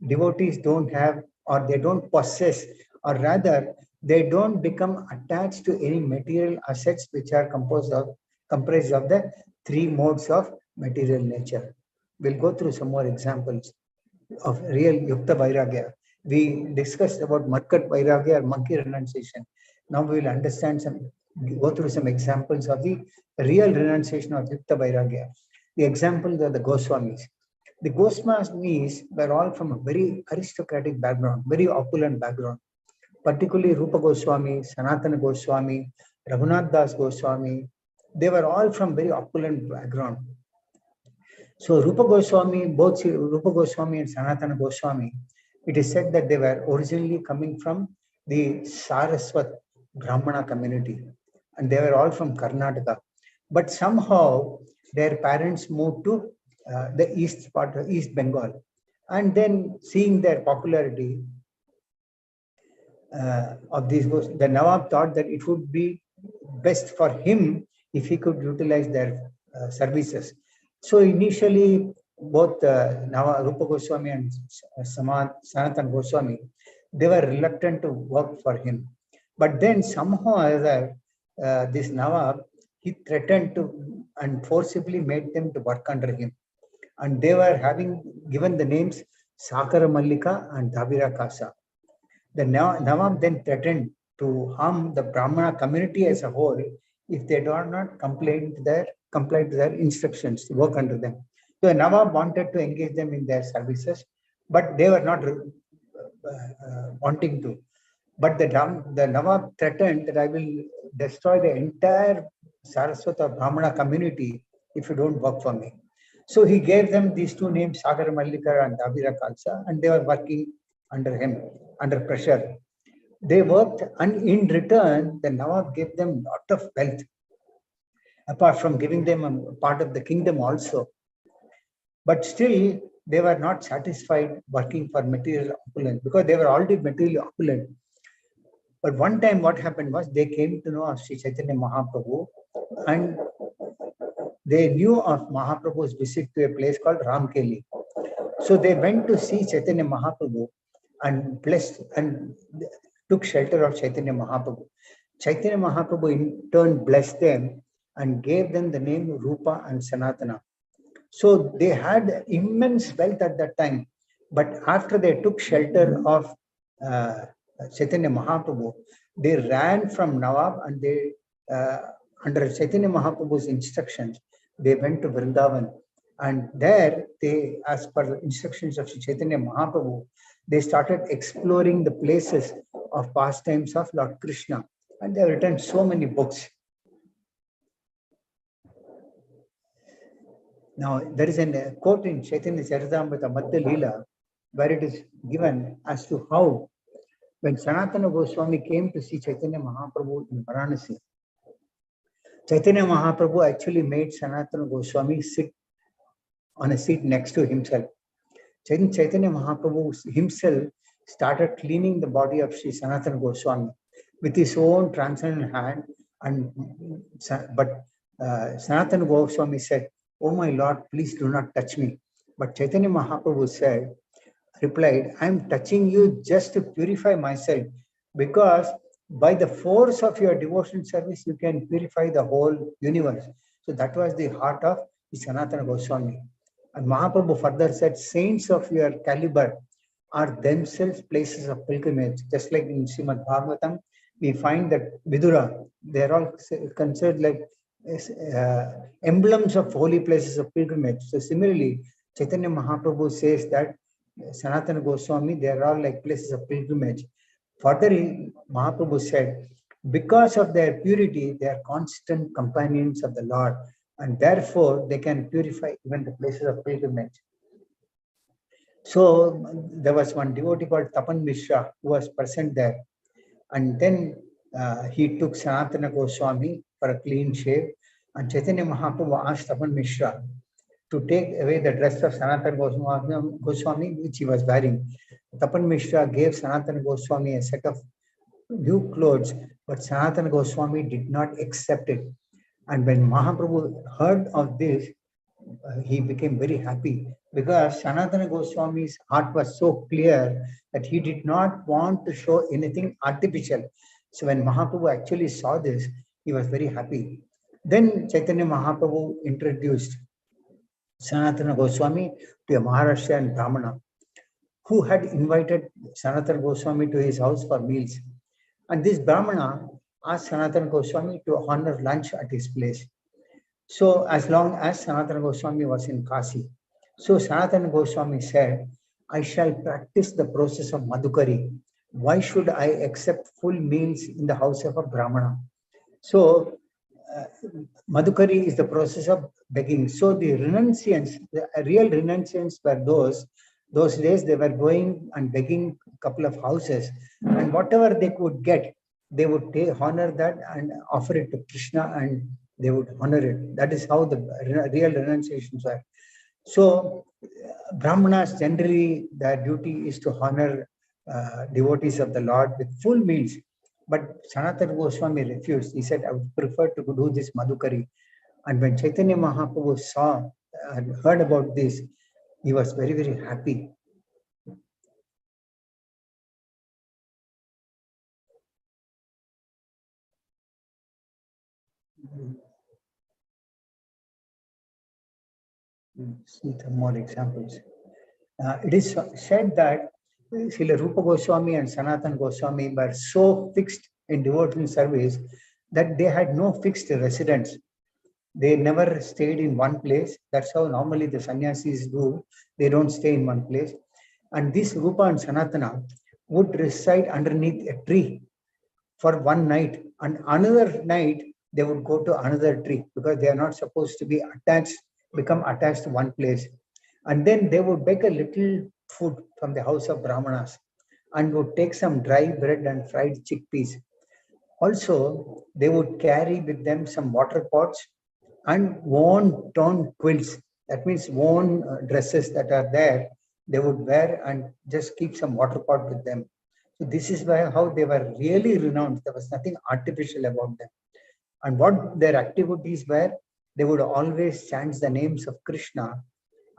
devotees don't have or they don't possess, or rather they don't become attached to any material assets which are comprised of the three modes of material nature. We'll go through some more examples of real Yukta Vairagya. We discussed about Markat Vairagya or monkey renunciation. Now we will go through some examples of the real renunciation of Yukta Vairagya. The examples are the Goswamis. The Goswamis were all from a very aristocratic background, very opulent background, particularly Rupa Goswami, Sanatana Goswami, Raghunath Das Goswami. They were all from very opulent background. So Rupa Goswami, both Rupa Goswami and Sanatana Goswami, it is said that they were originally coming from the Saraswat Brahmana community, and they were all from Karnataka. But somehow their parents moved to the east part of East Bengal, and then seeing their popularity of these ghosts, the Nawab thought that it would be best for him if he could utilize their services. So initially, both Rupa Goswami and Sanatan Goswami, they were reluctant to work for him. But then somehow or other, this Nawab, he threatened to and forcibly made them to work under him. And they were having given the names Sakara Mallika and Dhabira Kasa. The Nawab then threatened to harm the Brahmana community as a whole if they do not comply to their instructions to work under them. So the Nawab wanted to engage them in their services, but they were not wanting to. But the Nawab threatened that I will destroy the entire Saraswata Brahmana community if you don't work for me. So he gave them these two names, Sagar Mallika and Dhabira Khalsa, and they were working under him, under pressure. They worked, and in return, the Nawab gave them a lot of wealth, apart from giving them a part of the kingdom also. But still, they were not satisfied working for material opulence because they were already materially opulent. But one time what happened was they came to know of Sri Chaitanya Mahaprabhu, and they knew of Mahaprabhu's visit to a place called Ramkeli. So they went to see Chaitanya Mahaprabhu and blessed and took shelter of Chaitanya Mahaprabhu. Chaitanya Mahaprabhu in turn blessed them and gave them the name Rupa and Sanatana. So they had immense wealth at that time. But after they took shelter of Chaitanya Mahaprabhu, they ran from Nawab, and they, under Chaitanya Mahaprabhu's instructions, they went to Vrindavan, and there they, as per the instructions of Sri Chaitanya Mahaprabhu, they started exploring the places of pastimes of Lord Krishna, and they have written so many books. Now, there is a quote in Chaitanya Charitamrita Madhya Leela where it is given as to how when Sanatana Goswami came to see Chaitanya Mahaprabhu in Varanasi, Chaitanya Mahaprabhu actually made Sanatana Goswami sit on a seat next to himself. Chaitanya Mahaprabhu himself started cleaning the body of Sri Sanatana Goswami with his own transcendental hand, but Sanatana Goswami said, "Oh my Lord, please do not touch me." But Chaitanya Mahaprabhu replied, "I am touching you just to purify myself, because by the force of your devotion service, you can purify the whole universe." So that was the heart of Sanatana Goswami. And Mahaprabhu further said, "Saints of your caliber are themselves places of pilgrimage." Just like in Srimad Bhagavatam, we find that Vidura, they are all considered like emblems of holy places of pilgrimage. So similarly, Chaitanya Mahaprabhu says that Sanatana Goswami, they are all like places of pilgrimage. Further, Mahaprabhu said, because of their purity, they are constant companions of the Lord, and therefore they can purify even the places of pilgrimage. So there was one devotee called Tapan Mishra who was present there, and then he took Sanatana Goswami for a clean shave, and Chaitanya Mahaprabhu asked Tapan Mishra to take away the dress of Sanatana Goswami which he was wearing. Tapan Mishra gave Sanatana Goswami a set of new clothes, but Sanatana Goswami did not accept it. And when Mahaprabhu heard of this, he became very happy, because Sanatana Goswami's heart was so clear that he did not want to show anything artificial. So when Mahaprabhu actually saw this, he was very happy. Then Chaitanya Mahaprabhu introduced Sanatana Goswami to a Maharashtrian Brahmana who had invited Sanatana Goswami to his house for meals. And this Brahmana asked Sanatana Goswami to honor lunch at his place. So as long as Sanatana Goswami was in Kasi. So Sanatana Goswami said, "I shall practice the process of Madhukari. Why should I accept full meals in the house of a Brahmana?" So Madhukari is the process of begging. So the renunciants, the real renunciants were those days they were going and begging a couple of houses, and whatever they could get, they would honor that and offer it to Krishna, and they would honor it. That is how the real renunciations were. So Brahmanas generally, their duty is to honor devotees of the Lord with full meals. But Sanatana Goswami refused. He said, "I would prefer to do this Madhukari." And when Chaitanya Mahaprabhu saw and heard about this, he was very, very happy. See some more examples. It is said that Srila Rupa Goswami and Sanatana Goswami were so fixed in devotional service that they had no fixed residence. They never stayed in one place. That's how normally the sannyasis do. They don't stay in one place. And this Rupa and Sanatana would reside underneath a tree for one night, and another night they would go to another tree, because they are not supposed to be become attached to one place. And then they would bake a little food from the house of Brahmanas and would take some dry bread and fried chickpeas. Also, they would carry with them some water pots and worn torn quilts. That means worn dresses that are there, they would wear and just keep some water pot with them. So this is how they were really renowned. There was nothing artificial about them. And what their activities were, they would always chant the names of Krishna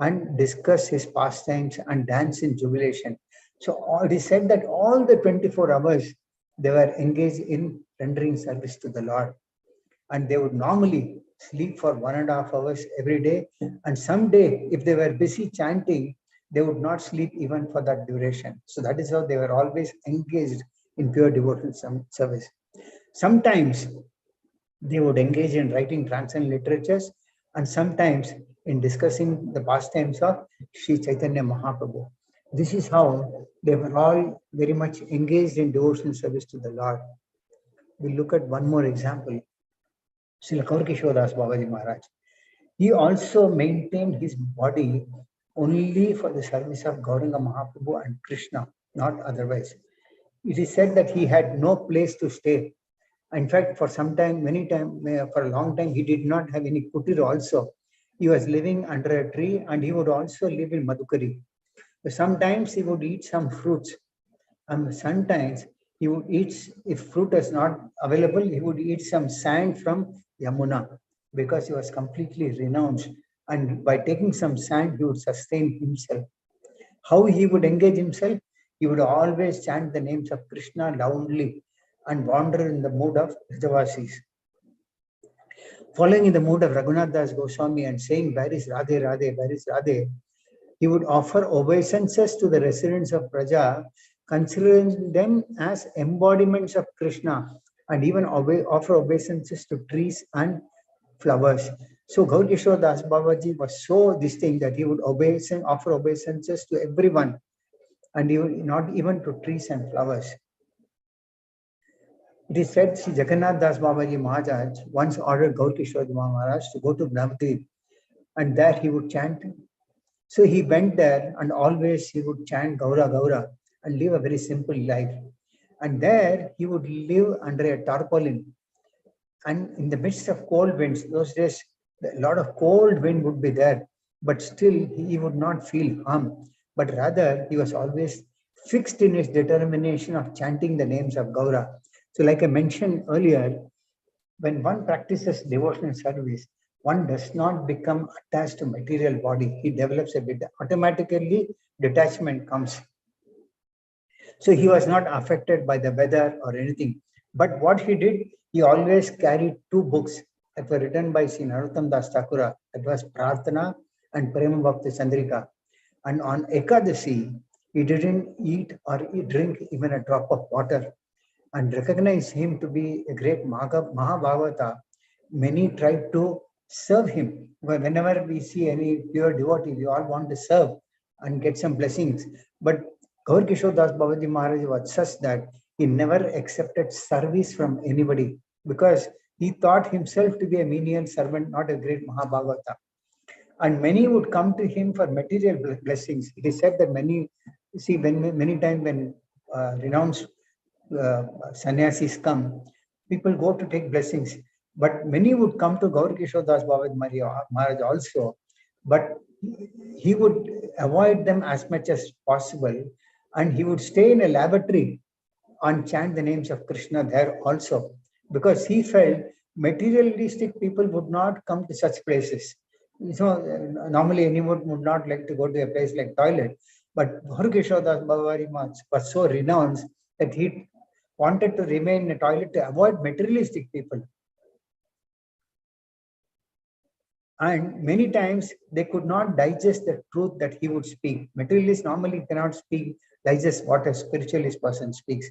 and discuss his pastimes and dance in jubilation. So it is said that all the 24 hours they were engaged in rendering service to the Lord. And they would normally sleep for 1.5 hours every day. And someday, if they were busy chanting, they would not sleep even for that duration. So that is how they were always engaged in pure devotional service. Sometimes they would engage in writing transcendental literatures, and sometimes in discussing the pastimes of Sri Chaitanya Mahaprabhu. This is how they were all very much engaged in devotional service to the Lord. We'll look at one more example. Srila Kaurkishwadas Babaji Maharaj. He also maintained his body only for the service of Gauranga Mahaprabhu and Krishna, not otherwise. It is said that he had no place to stay. In fact, for some time, for a long time, he did not have any kutir also. He was living under a tree and he would also live in Madhukari. Sometimes he would eat some fruits, and sometimes he would eat, if fruit is not available, he would eat some sand from Yamuna because he was completely renounced. And by taking some sand, he would sustain himself. How he would engage himself? He would always chant the names of Krishna loudly and wander in the mood of Rajavasis. Following in the mood of Raghunath Das Goswami and saying, "Where is Radhe, Radhe, where is Radhe?" he would offer obeisances to the residents of Praja, considering them as embodiments of Krishna, and even offer obeisances to trees and flowers. So Gaurkishore Das Babaji was so distinct that he would offer obeisances to everyone, and even not even to trees and flowers. It is said Sri Jagannath Das Babaji Maharaj once ordered Gaurkishore Maharaj to go to Navadvip, and there he would chant. So he went there, and always he would chant Gaura Gaura and live a very simple life. And there he would live under a tarpaulin. And in the midst of cold winds, those days, a lot of cold wind would be there, but still he would not feel harm. But rather, he was always fixed in his determination of chanting the names of Gaura. So like I mentioned earlier, when one practices devotional service, one does not become attached to material body. He develops a bit. Automatically, detachment comes. So he was not affected by the weather or anything. But what he did, he always carried two books that were written by Sri Narottam Das Thakura. That was Prarthana and Prema Bhakti Chandrika. And on Ekadasi, he didn't eat or drink even a drop of water. And recognize him to be a great Mahabhavata. Many tried to serve him. Whenever we see any pure devotee, we all want to serve and get some blessings. But Gaurkishore Das Babaji Maharaj was such that he never accepted service from anybody because he thought himself to be a menial servant, not a great Mahabhavata. And many would come to him for material blessings. It is said that many times when renounced sannyasis come, people go to take blessings. But many would come to Gaurkishore Das Babaji Maharaj also, but he would avoid them as much as possible, and he would stay in a lavatory and chant the names of Krishna there also, because he felt materialistic people would not come to such places. So normally anyone would not like to go to a place like toilet, but Gaurkishore Das Babaji Maharaj was so renounced that he wanted to remain in a toilet to avoid materialistic people. And many times they could not digest the truth that he would speak. Materialists normally cannot digest what a spiritualist person speaks.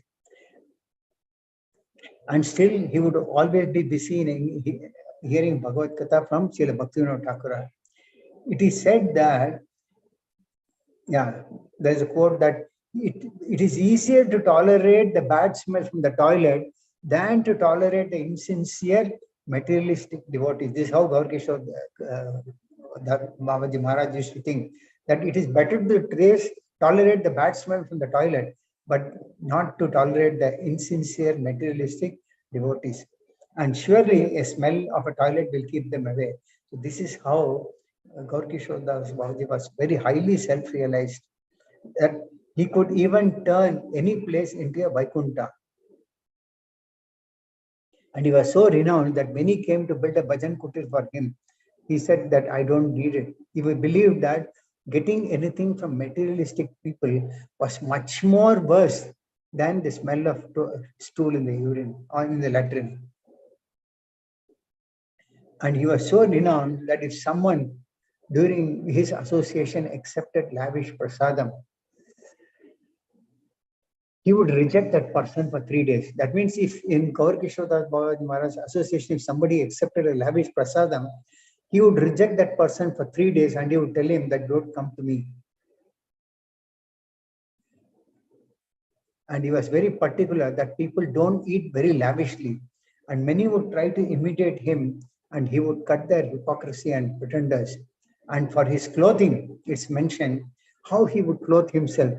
And still he would always be busy in hearing Bhagavad Gita from Srila Bhaktivinoda Thakur. It is said that, there is a quote that it is easier to tolerate the bad smell from the toilet than to tolerate the insincere materialistic devotees. This is how Gaurkishore Babaji Maharaj used to think, that it is better to tolerate the bad smell from the toilet, but not to tolerate the insincere materialistic devotees. And surely a smell of a toilet will keep them away. So this is how Gaurkishore Das Babaji was very highly self-realized, that he could even turn any place into a Vaikuntha. And he was so renowned that many came to build a bhajan kutir for him. He said that I don't need it. He believed that getting anything from materialistic people was much more worse than the smell of stool in the urine or in the latrine. And he was so renowned that if someone during his association accepted lavish prasadam, he would reject that person for 3 days. That means if in Gaurkishore Das Babaji Maharaj's association, if somebody accepted a lavish prasadam, he would reject that person for 3 days and he would tell him that don't come to me. And he was very particular that people don't eat very lavishly. And many would try to imitate him, and he would cut their hypocrisy and pretenders. And for his clothing, it's mentioned how he would clothe himself.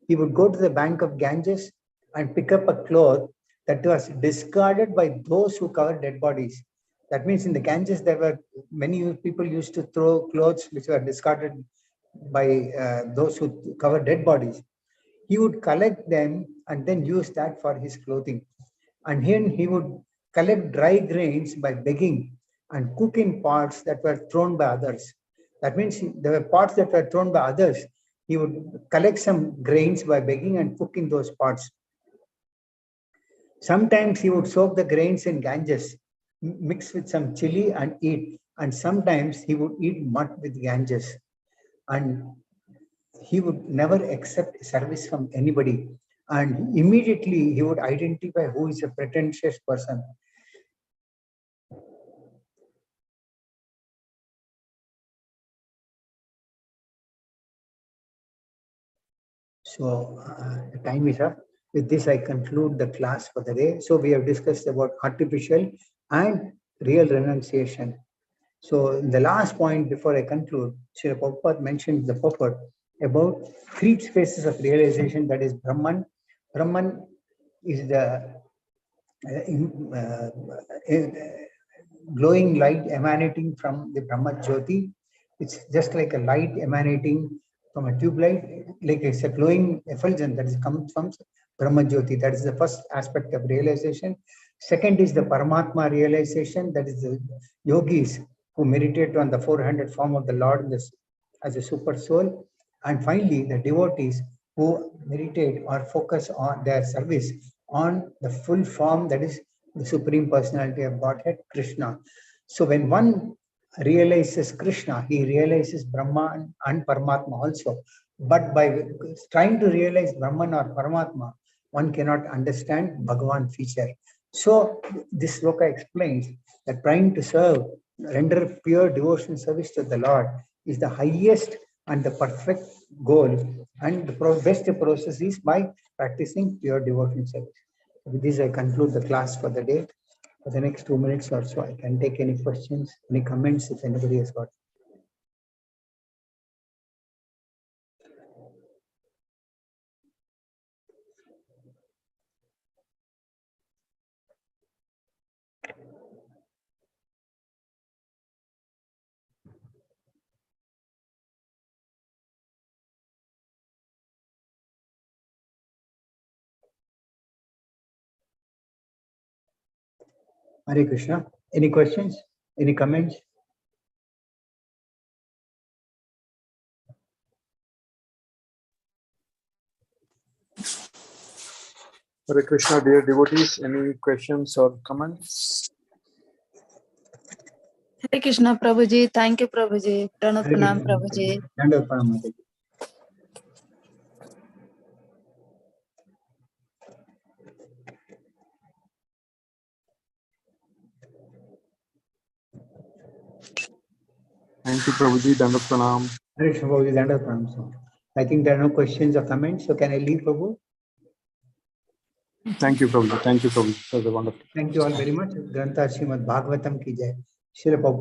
He would go to the bank of Ganges and pick up a cloth that was discarded by those who covered dead bodies. That means in the Ganges, there were many people used to throw clothes which were discarded by those who cover dead bodies. He would collect them and then use that for his clothing. And then he would collect dry grains by begging and cook in pots that were thrown by others. That means there were pots that were thrown by others. He would collect some grains by begging and cook in those pots. Sometimes he would soak the grains in Ganges, mix with some chili and eat. And sometimes he would eat mud with Ganges. And he would never accept service from anybody. And immediately he would identify who is a pretentious person. So the time is up. With this, I conclude the class for the day. So we have discussed about artificial and real renunciation. So in the last point before I conclude, Srila Prabhupada mentioned the purport about 3 phases of realization, that is Brahman. Brahman is the glowing light emanating from the Brahma Jyoti. It's just like a light emanating from a tube light, like it's a glowing effulgence that comes from Brahma Jyoti. That is the first aspect of realization. Second is the Paramatma realization, that is the yogis who meditate on the 400 form of the Lord as a super soul. And finally, the devotees who meditate or focus on their service on the full form, that is the Supreme Personality of Godhead, Krishna. So when one realizes Krishna, he realizes Brahman and Paramatma also. But by trying to realize Brahman or Paramatma, one cannot understand Bhagavan feature. So this sloka explains that trying to render pure devotion service to the Lord is the highest and the perfect goal, and the best process is by practicing pure devotion service. With this, I conclude the class for the day. For the next 2 minutes or so, I can take any questions, any comments if anybody has got. Hare Krishna. Any questions? Any comments? Hare Krishna, dear devotees, any questions or comments? Hare Krishna, Prabhuji. Thank you, Prabhuji. Pranam Pranam, Prabhuji. Thank you, Prabhuji. Dandat Pranam. Hare Krishna, Prabhuji. Dandat Pranam. I think there are no questions or comments, so can I leave, Prabhu? Thank you, Prabhuji. Thank you, Prabhuji. That was wonderful. Thank you all very much. Grantha Srimad Bhagavatam ki jai. Srila Prabhupada.